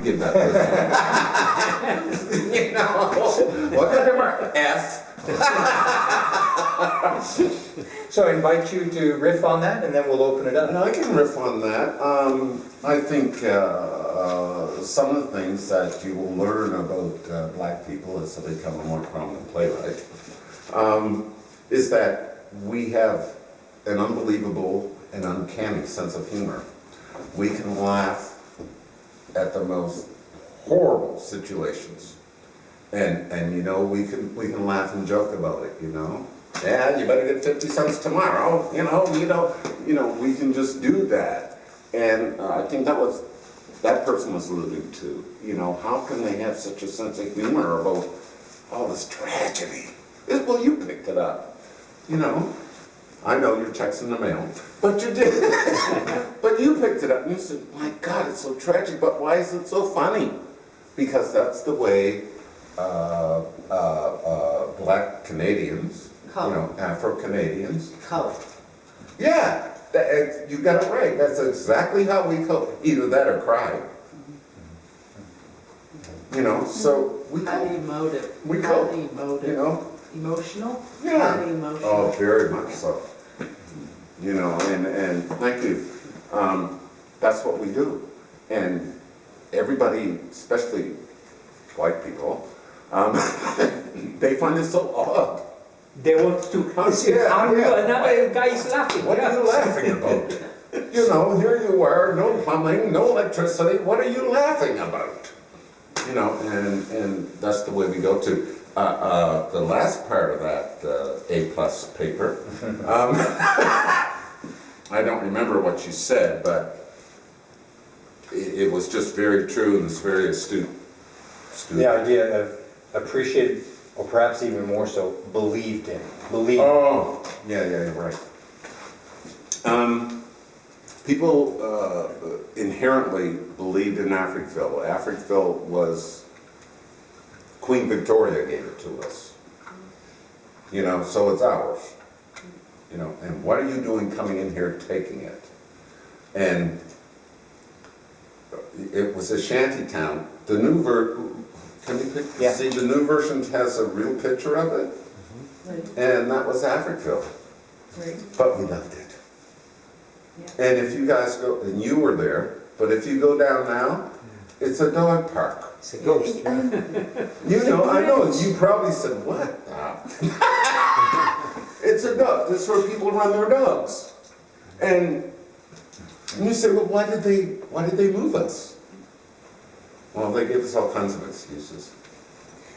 give that person? You know, whatever, F. So I invite you to riff on that, and then we'll open it up. And I can riff on that. I think some of the things that you will learn about black people as they become a more prominent playwright is that we have an unbelievable and uncanny sense of humor. We can laugh at the most horrible situations, and you know, we can laugh and joke about it. You know, yeah, you better get 50 cents tomorrow. You know, we can just do that. And I think that person was alluding to. You know, how can they have such a sense of humor about all this tragedy? Well, you picked it up. You know. I know your check's in the mail, but you did. But you picked it up and you said, my God, it's so tragic, but why is it so funny? Because that's the way black Canadians, you know, Afro-Canadians. Color. Yeah, you got it right. That's exactly how we cope. Either that or cry. You know, so we cope. Highly emotive. We cope. Highly emotive. You know? Emotional? Yeah. Highly emotional. Oh, very much so. You know, and thank you. That's what we do. And everybody, especially white people, they find it so odd. They want to another guy is laughing. What are you laughing about? You know, here you are, no plumbing, no electricity. What are you laughing about? You know, and that's the way we go to. The last part of that A+ paper, I don't remember what you said, but it was just very true and it's very astute. The idea of appreciated, or perhaps even more so, believed in. Oh, yeah, you're right. People inherently believed in Africville. Africville was, Queen Victoria gave it to us. You know, so it's ours. You know, and what are you doing coming in here taking it? And it was a shanty town. The new can you see the new version has a real picture of it? Right. And that was Africville. Right. But we loved it. Yeah. And if you guys go, and you were there, but if you go down now, it's a dog park. It's a ghost. You know, I know, you probably said, what? It's a dog, this is where people run their dogs. And you say, well, why did they move us? Well, they gave us all kinds of excuses.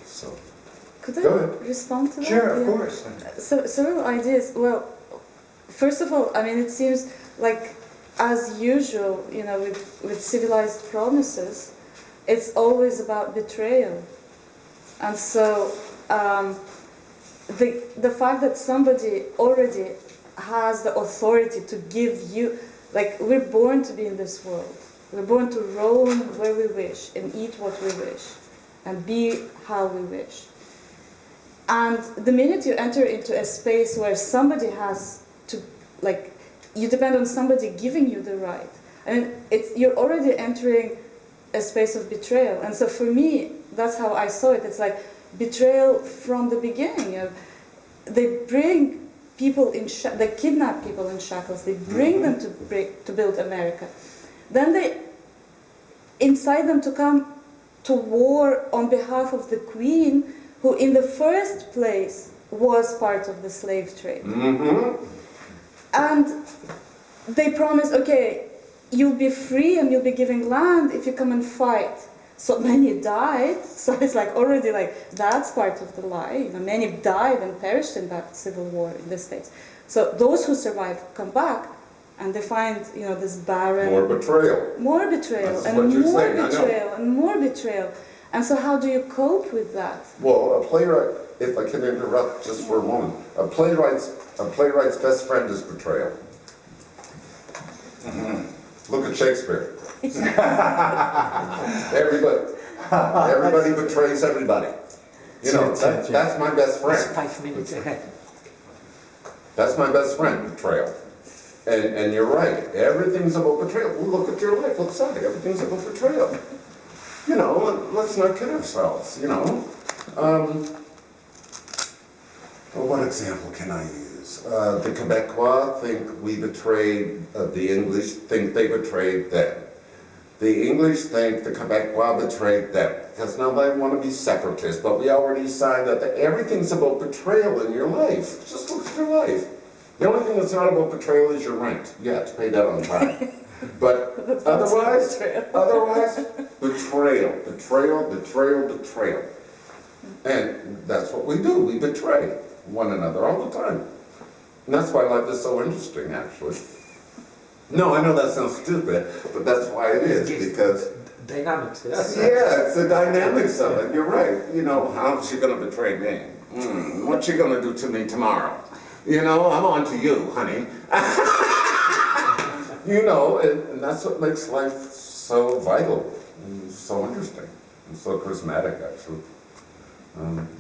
So, Could go I ahead. respond to that? Sure, of course. So, several ideas. Well, first of all, I mean, it seems like, as usual, you know, with civilized promises, it's always about betrayal. And so, the fact that somebody already has the authority to give you, like, we're born to be in this world. We're born to roam where we wish and eat what we wish and be how we wish. And the minute you enter into a space where somebody has to, like, you depend on somebody giving you the right, and you're already entering a space of betrayal. And so for me, that's how I saw it. It's like betrayal from the beginning. They bring people they kidnap people in shackles. They bring them to build America. Then they incite them to come to war on behalf of the queen, who in the first place was part of the slave trade. And they promise, okay, you'll be free and you'll be giving land if you come and fight. So many died, so it's like already like, that's part of the lie. You know, many died and perished in that civil war in the States. So those who survive come back, and they find, you know, this barren... More betrayal. More betrayal, That's and what you're more saying, betrayal, and more betrayal. And so how do you cope with that? Well, a playwright, if I can interrupt just for a moment, a playwright's best friend is betrayal. Look at Shakespeare. Everybody betrays everybody. You know, that's my best friend. 5 minutes ahead. That's my best friend, betrayal. And you're right, everything's about betrayal. Well, look at your life, look at everything's about betrayal. know, let's not kid ourselves, you know. Well, what example can I use? The Quebecois think we betrayed, the English think they betrayed them. The English think the Quebecois betrayed them, because now they want to be separatists, but we already signed that everything's about betrayal in your life. Just look at your life. The only thing that's not about betrayal is your rent. You have to pay that on time. But otherwise, betrayal, betrayal, betrayal, betrayal. And that's what we do. We betray one another all the time. And that's why life is so interesting, actually. No, I know that sounds stupid, but that's why it is, because... Dynamics, yes. Yeah, it's the dynamics of it. You're right. You know, how's she going to betray me? What's she going to do to me tomorrow? You know, I'm on to you, honey. You know, and that's what makes life so vital and so interesting and so charismatic, actually.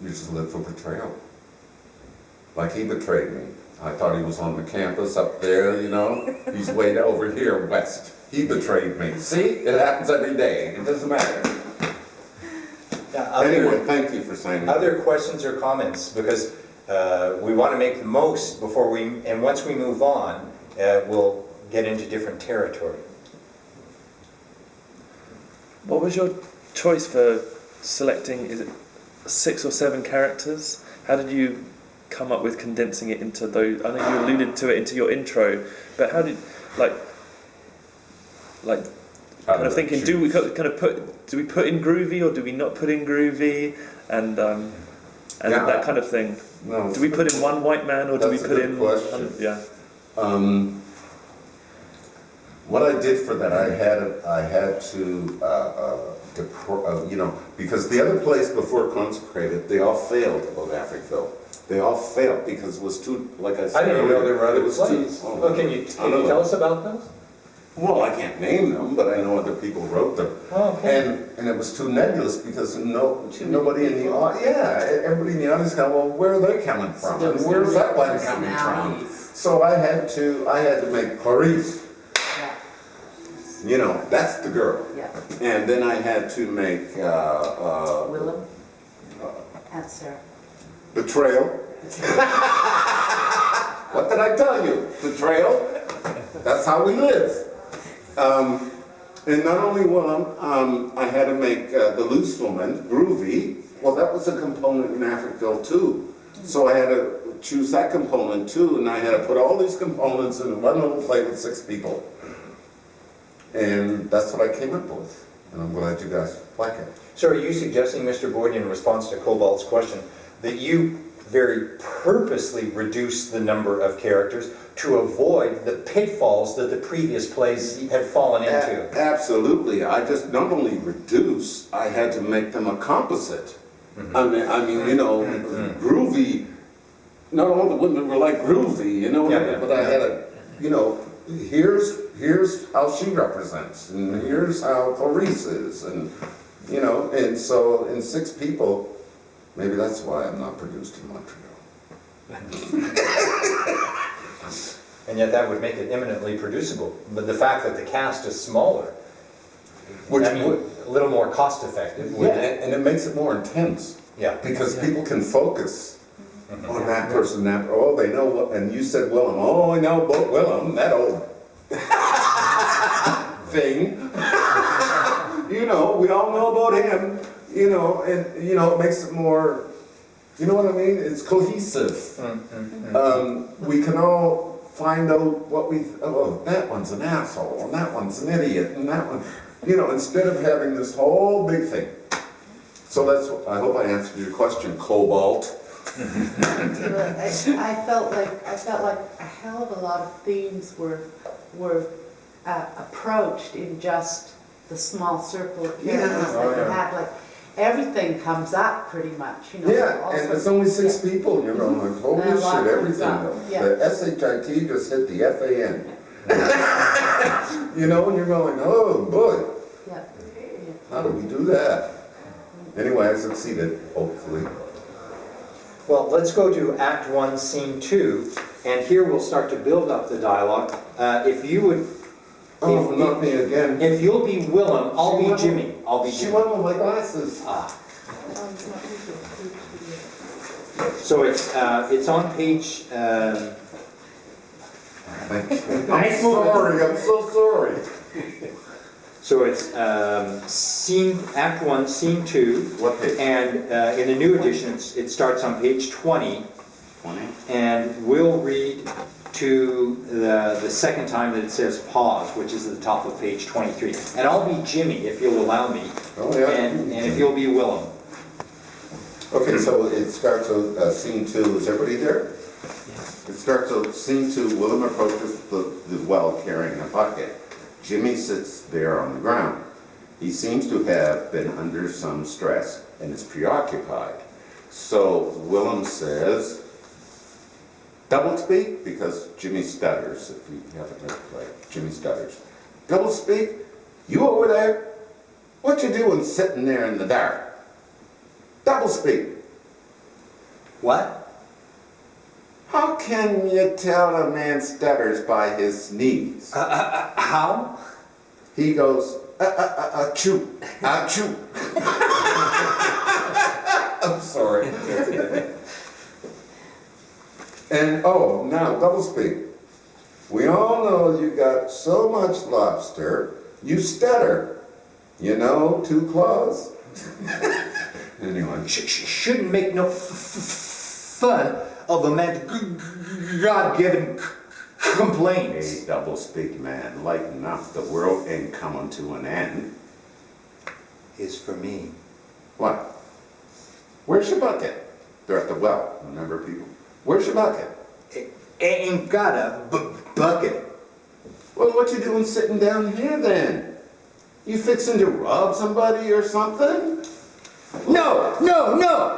You just live for betrayal. Like he betrayed me. I thought he was on the campus up there, you know. He's way over here west. He betrayed me. See, it happens every day. It doesn't matter. Yeah, Anyway, thank you for saying that. Other questions or comments? Because we want to make the most before we, and once we move on, we'll get into different territory. What was your choice for selecting, is it 6 or 7 characters? How did you come up with condensing it into those? I know you alluded to it into your intro, but how did, like kind of thinking, do we put in groovy or do we not put in groovy, and yeah, that kind of thing? No, do we put in one white man or do we put in? Yeah. What I did for that, I had to, you know, because the other plays before Consecrated, they all failed about Africville. They all failed because it was too, like I said, I didn't even know there were other plays. Can you tell us about those? Well, I can't name them, but I know other people wrote them. Oh, okay. And it was too nebulous because nobody in the audience, everybody in the audience go, well, where are they coming from? And where's that one coming from? So I had to make Clarice. You know, that's the girl. Yeah. And then I had to make Willem. That's Sarah. Betrayal. What did I tell you? Betrayal. That's how we live. And not only Willem, I had to make the loose woman, Groovy. Well, that was a component in Africville too. So I had to choose that component too, and I had to put all these components in one little play with 6 people. And that's what I came up with, and I'm glad you guys like it. So are you suggesting, Mr. Boyd, in response to Cobalt's question, that you very purposely reduced the number of characters to avoid the pitfalls that the previous plays had fallen into? Absolutely. I just not only reduce, I had to make them a composite. I mean, you know, Groovy, not all the women were like Groovy, you know, but I had a, you know, here's how she represents, and here's how Clarice is, and you know, and so in 6 people, maybe that's why I'm not produced in Montreal. And yet that would make it eminently producible. But the fact that the cast is smaller, Which I mean, a little more cost effective. Yeah, and it makes it more intense. Yeah. Because people can focus on that person, oh, they know what, and you said Willem, oh, I know about Willem, that old thing. You know, we all know about him, you know, and, you know, it makes it more, you know what I mean? It's cohesive. We can all find out what oh, that one's an asshole, and that one's an idiot, and that one, you know, instead of having this whole big thing. So that's, I hope I answered your question, Cobalt. I felt like a hell of a lot of themes were approached in just the small circle of characters that you had. Like everything comes up pretty much, you know. Yeah, and it's only 6 people, you know, like holy shit, everything. The SHIT just hit the FAN. You know, and you're going, oh boy. Yeah. How do we do that? Anyway, I succeeded, hopefully. Well, let's go to Act 1, Scene 2, and here we'll start to build up the dialogue. If you would... Oh, not me again. If you'll be Willem, I'll be Jimmy. I'll be She Jimmy. went with my glasses. So it's on page, I'm sorry, I'm so sorry. so it's scene, Act 1, Scene 2. What page? And in the new edition, it starts on page 20. 20? And we'll read to the second time that it says pause, which is at the top of page 23. And I'll be Jimmy, if you'll allow me. Oh, yeah. And if you'll be Willem. Okay, so it starts with scene 2. Is everybody there? It starts with scene 2. Willem approaches the well carrying a bucket. Jimmy sits there on the ground. He seems to have been under some stress and is preoccupied. So Willem says, double speak, because Jimmy stutters, if you haven't read the play, Jimmy stutters. Double speak, you over there? What you doing sitting there in the dark? Double speak. What? How can you tell a man stutters by his sneeze? How? He goes, achoo, achoo. I'm sorry. And oh, now double speak. We all know you got so much lobster, you stutter. You know, 2 claws. Anyway. Shouldn't make no fun of a man's God-given complaints. Hey, double speak, man, lighten up. The world ain't coming to an end. Is for me. What? Where's your bucket? They're at the well, remember, people? Where's your bucket? Ain't got a bucket. Well, what you doing sitting down here then? You fixing to rob somebody or something? No,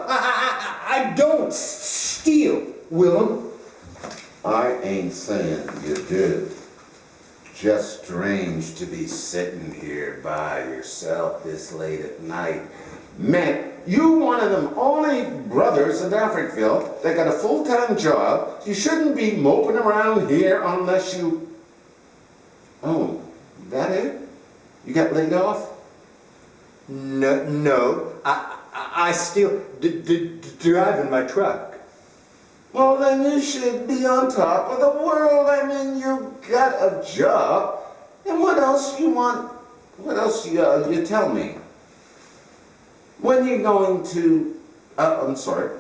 I don't steal, Willem. I ain't saying you did. Just strange to be sitting here by yourself this late at night. Man, you one of them only brothers in Africville that got a full-time job. You shouldn't be moping around here unless you... Oh, that it? You got laid off? No, I still driving my truck. Well, then you should be on top of the world. I mean, you got a job. And what else you want? What else you tell me? When you going to, I'm sorry,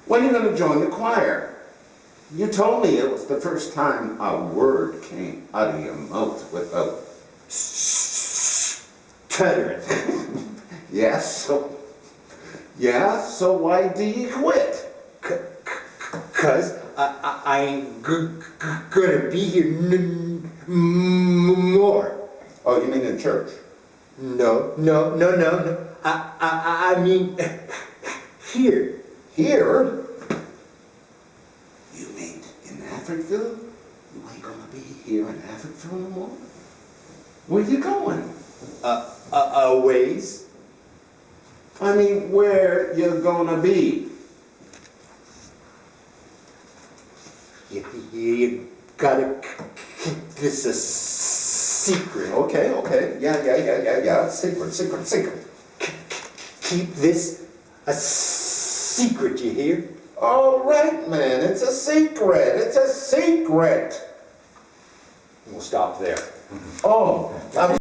when you going to join the choir? You told me it was the first time a word came out of your mouth without Stuttering. Yes, so why do you quit? Cause I ain't gonna be here more. Oh, you mean in church? No. I mean here. Here? You mean in Africville? You ain't gonna be here in Africville no more? Where you going? A ways. I mean, where you gonna be? You gotta keep this a secret. Okay. Yeah. Secret. Keep this a secret, you hear? All right, man, it's a secret. We'll stop there. Oh, I'm